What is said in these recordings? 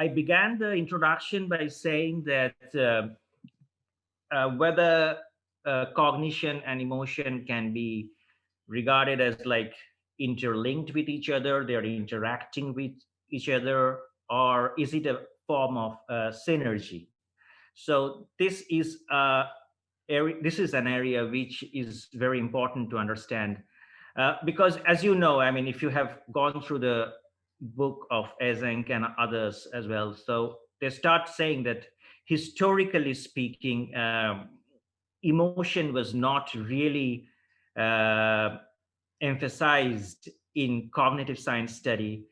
I began the introduction by saying that whether cognition and emotion can be regarded as like interlinked with each other, they're interacting with each other, or is it a form of synergy? So this is an area which is very important to understand, because as you know, I mean, if you have gone through the book of Eysenck and others as well, so they start saying that historically speaking, emotion was not really uh, emphasized in cognitive science study,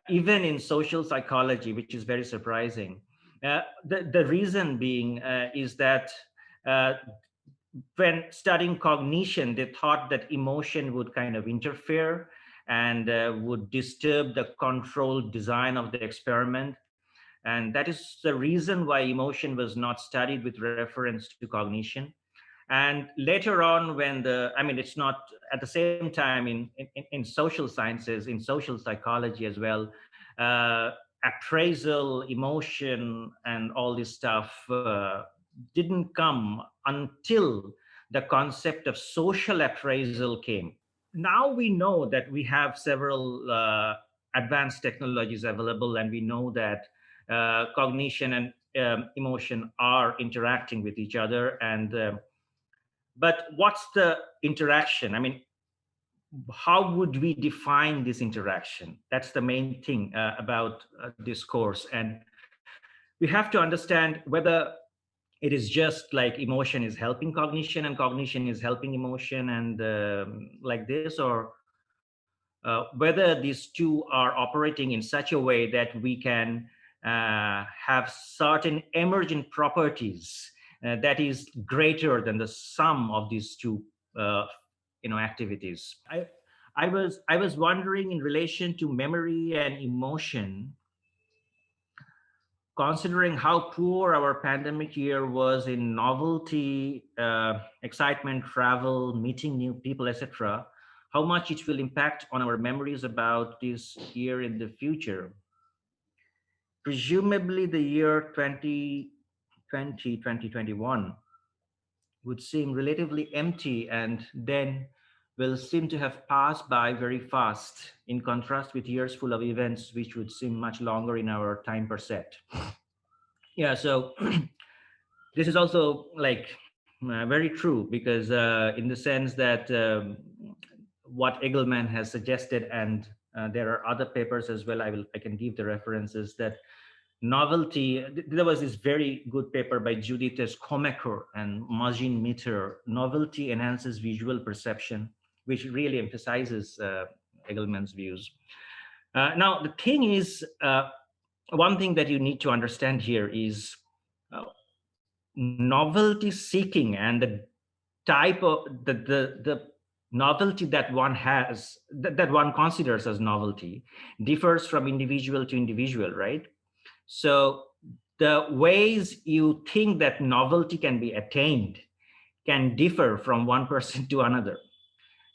even in social psychology, which is very surprising. The reason being is that uh, when studying cognition, they thought that emotion would kind of interfere and would disturb the controlled design of the experiment. And that is the reason why emotion was not studied with reference to cognition. And later on, when I mean, it's not at the same time in social sciences, in social psychology as well, appraisal, emotion, and all this stuff didn't come until the concept of social appraisal came. Now we know that we have several advanced technologies available, and we know that cognition and emotion are interacting with each other. And but what's the interaction? I mean, how would we define this interaction? That's the main thing about this course. And we have to understand whether it is just like emotion is helping cognition and cognition is helping emotion, and like this, or whether these two are operating in such a way that we can have certain emergent properties that is greater than the sum of these two uh, activities. I was wondering, in relation to memory and emotion, considering how poor our pandemic year was in novelty, excitement, travel, meeting new people, etc., how much it will impact on our memories about this year in the future. Presumably, the year 2020, 2021 would seem relatively empty, and then will seem to have passed by very fast, in contrast with years full of events which would seem much longer in our time per set. Yeah, so this is also like very true, because in the sense that what Eagleman has suggested, and there are other papers as well, I can give the references, that novelty, there was this very good paper by Judith Skomaker and Majin Mitter, novelty enhances visual perception, which really emphasizes Eagleman's views. Now the thing is, one thing that you need to understand here is uh, novelty seeking and the type of the novelty that one has, that one considers as novelty, differs from individual to individual, right? So the ways you think that novelty can be attained can differ from one person to another.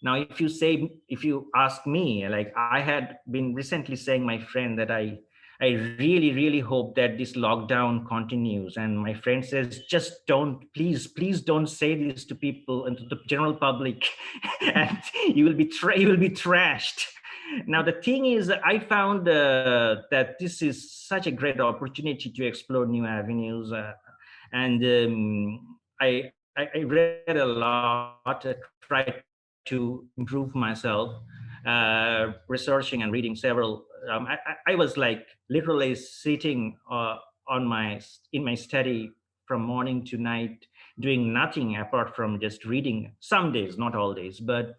Now if you ask me, like I had been recently saying my friend that I really hope that this lockdown continues, and my friend says, just don't, please don't say this to people and to the general public and you will be trashed. Now the thing is, I found that this is such a great opportunity to explore new avenues, and I read a lot, tried to improve myself, researching and reading several. I was like literally sitting in my study from morning to night, doing nothing apart from just reading. Some days, not all days, but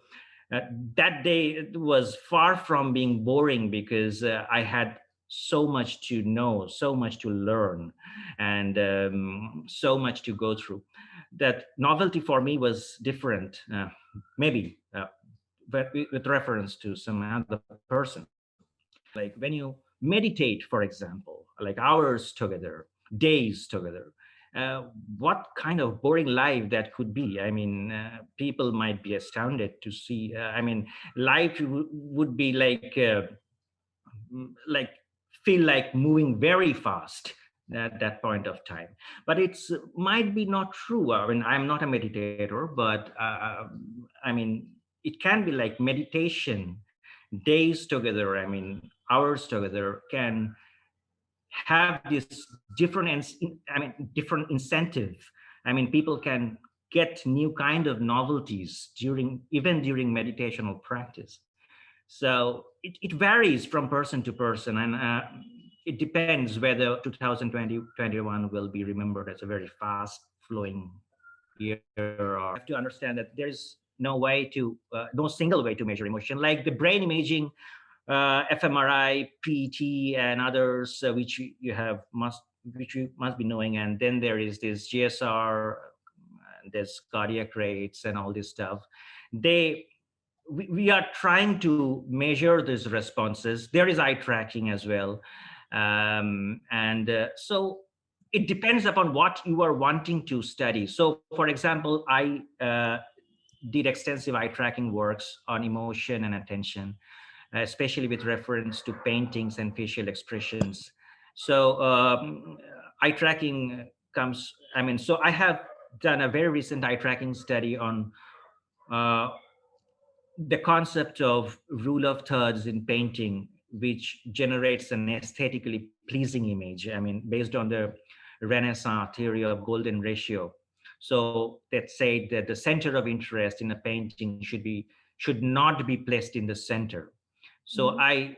uh, that day was far from being boring, because I had so much to know, so much to learn, and so much to go through. That novelty for me was different, maybe, but with reference to some other person. Like when you meditate, for example, like hours together, days together, uh, what kind of boring life that could be. I mean, people might be astounded to see. I mean, life would be like feel like moving very fast at that point of time. But it's might be not true. I mean, I'm not a meditator, but I mean, it can be like meditation, days together, I mean, hours together, can have this different incentive. I mean, people can get new kind of novelties during meditational practice. So it varies from person to person, and it depends whether 2020-21 will be remembered as a very fast flowing year, or have to understand that there's no single way to measure emotion, like the brain imaging, fMRI, PET, and others, which you must be knowing. And then there is this GSR, and there's cardiac rates and all this stuff. They we are trying to measure these responses. There is eye tracking as well, and so it depends upon what you are wanting to study. So, for example, I did extensive eye tracking works on emotion and attention, especially with reference to paintings and facial expressions. So eye tracking comes, I mean, so I have done a very recent eye tracking study on uh, the concept of rule of thirds in painting, which generates an aesthetically pleasing image. I mean, based on the Renaissance theory of golden ratio. So that said that the center of interest in a painting should not be placed in the center. So Mhm.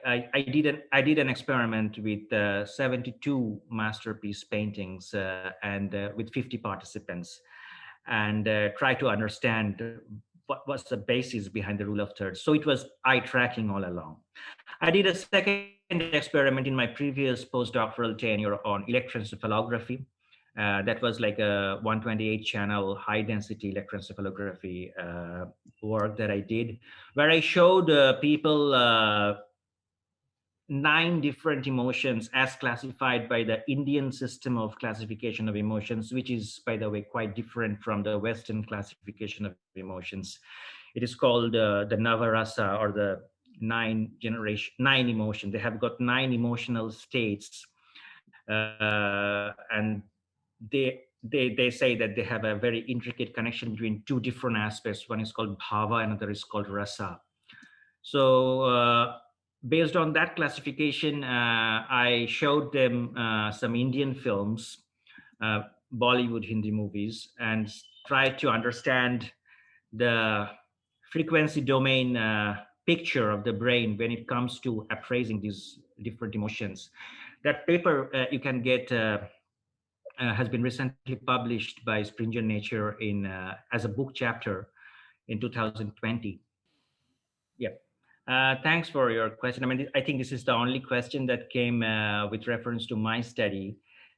I did an experiment with 72 masterpiece paintings, and with 50 participants, and try to understand what was the basis behind the rule of thirds. So it was eye tracking all along. I did a second experiment in my previous postdoctoral tenure on electroencephalography. That was like a 128 channel high density electroencephalography work that I did, where I showed people nine different emotions as classified by the Indian system of classification of emotions, which is, by the way, quite different from the Western classification of emotions. It is called the Navarasa, or the nine emotions. They have got nine emotional states, and they say that they have a very intricate connection between two different aspects. One is called bhava, another is called rasa. So, based on that classification, I showed them some Indian films, uh, Bollywood Hindi movies, and tried to understand the frequency domain picture of the brain when it comes to appraising these different emotions. That paper you can get has been recently published by Springer Nature in as a book chapter in 2020. Yeah. Thanks for your question. I mean, I think this is the only question that came with reference to my study.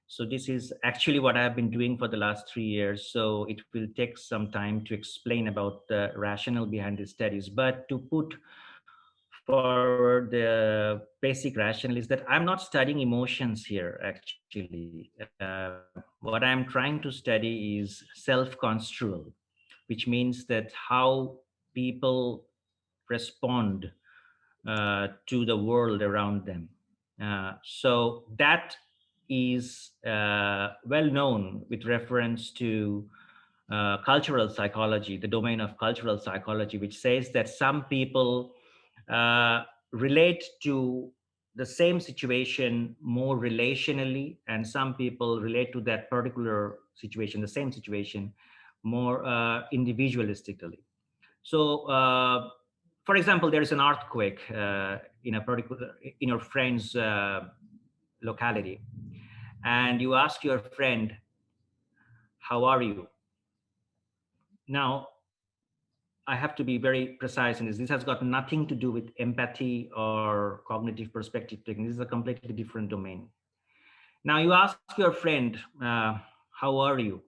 So this is actually what I've been doing for the last 3 years. So it will take some time to explain about the rationale behind the studies. But to put forward the basic rationale is that I'm not studying emotions here, actually. What I'm trying to study is self-construal, which means that how people respond to the world around them. So that is well known with reference to cultural psychology, the domain of cultural psychology, which says that some people uh, relate to the same situation more relationally, and some people relate to that particular situation, the same situation, more individualistically. So, for example, there is an earthquake in your friend's locality, and you ask your friend, "How are you?" Now, I have to be very precise in this. This has got nothing to do with empathy or cognitive perspective taking. This is a completely different domain. Now, you ask your friend, "How are you?"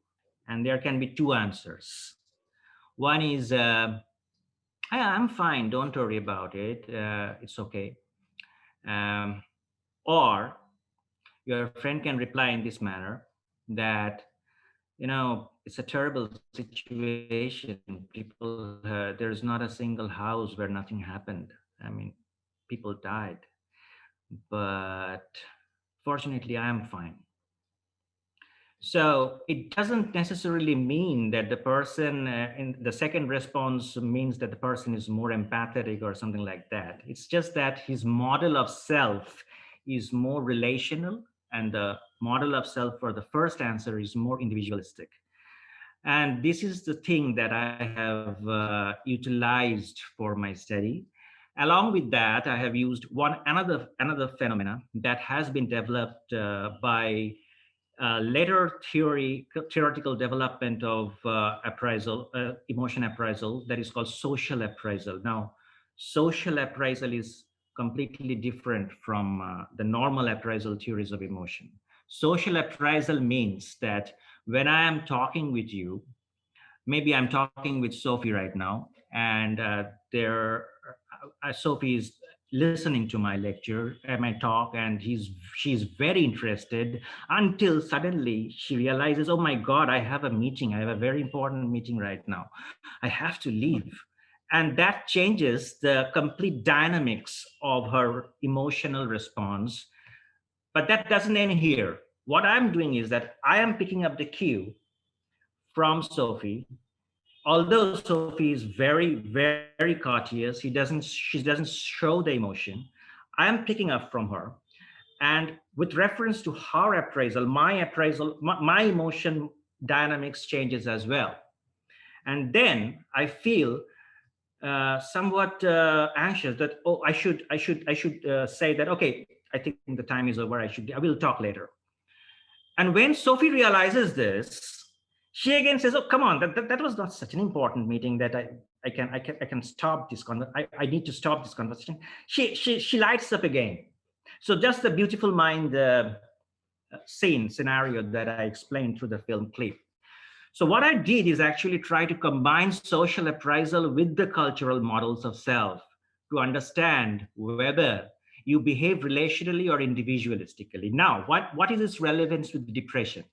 And there can be two answers. One is, I'm fine. Don't worry about it. It's okay." Um, or your friend can reply in this manner that, it's a terrible situation. There's not a single house where nothing happened. I mean, people died. but fortunately, I am fine. So it doesn't necessarily mean that the person in the second response means that the person is more empathetic or something like that. It's just that his model of self is more relational, and the model of self for the first answer is more individualistic. And this is the thing that I have utilized for my study. Along with that, I have used another phenomena that has been developed by later theoretical development of appraisal, emotion appraisal, that is called social appraisal. Now, social appraisal is completely different from the normal appraisal theories of emotion. Social appraisal means that when I am talking with you, maybe I'm talking with Sophie right now, and Sophie is listening to my lecture, my talk, and she's very interested until suddenly she realizes, oh my God, I have a meeting. I have a very important meeting right now. I have to leave. And that changes the complete dynamics of her emotional response. But that doesn't end here. What I'm doing is that I am picking up the cue from Sophie. Although Sophie is very courteous, she doesn't show the emotion. I am picking up from her, and with reference to her appraisal, my emotion dynamics changes as well. And then I feel somewhat anxious that, oh, I should say that, okay, I think the time is over. I will talk later. And when Sophie realizes this, she again says, "Oh, come on! That was not such an important meeting that I can stop this I need to stop this conversation." She lights up again. So just the beautiful mind scenario that I explained through the film clip. So what I did is actually try to combine social appraisal with the cultural models of self to understand whether you behave relationally or individualistically. Now, what is its relevance with depression?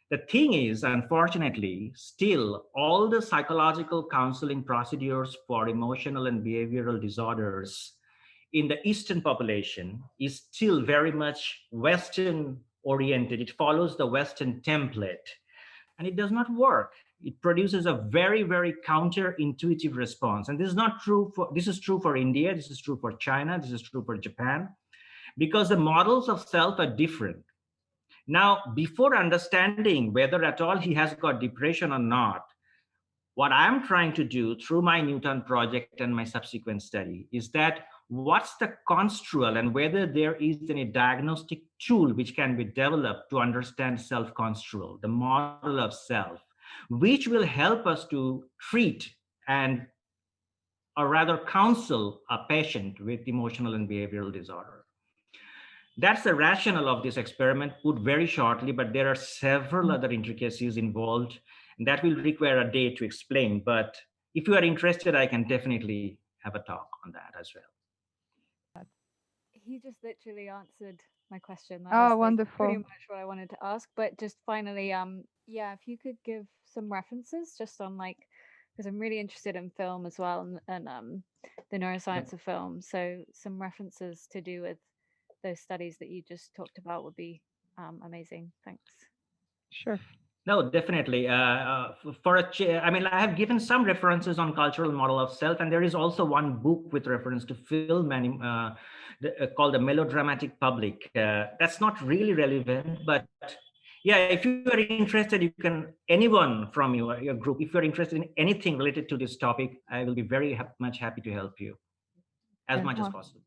The thing is, unfortunately, still all the psychological counseling procedures for emotional and behavioral disorders in the Eastern population is still very much Western oriented. It follows the Western template, and it does not work. It produces a very counterintuitive response. And this is true for India, this is true for China, this is true for Japan, because the models of self are different. Now, before understanding whether at all he has got depression or not, what I'm trying to do through my Newton project and my subsequent study is that what's the construal and whether there is any diagnostic tool which can be developed to understand self-construal, the model of self, which will help us to treat and or rather counsel a patient with emotional and behavioral disorder. That's the rationale of this experiment, put very shortly, but there are several other intricacies involved that will require a day to explain. But if you are interested, I can definitely have a talk on that as well. He just literally answered my question. That was Oh, like pretty wonderful. much what I wanted to ask. But just finally, yeah, if you could give some references just on like, because I'm really interested in film as well, and the neuroscience of film. So some references to do with those studies that you just talked about would be amazing. Thanks. Sure. No, definitely. I mean, I have given some references on cultural model of self, and there is also one book with reference to film called The Melodramatic Public. That's not really relevant, but yeah, if you are interested, you can, anyone from your group, if you're interested in anything related to this topic, I will be very much happy to help you as Yeah. much as Oh, possible.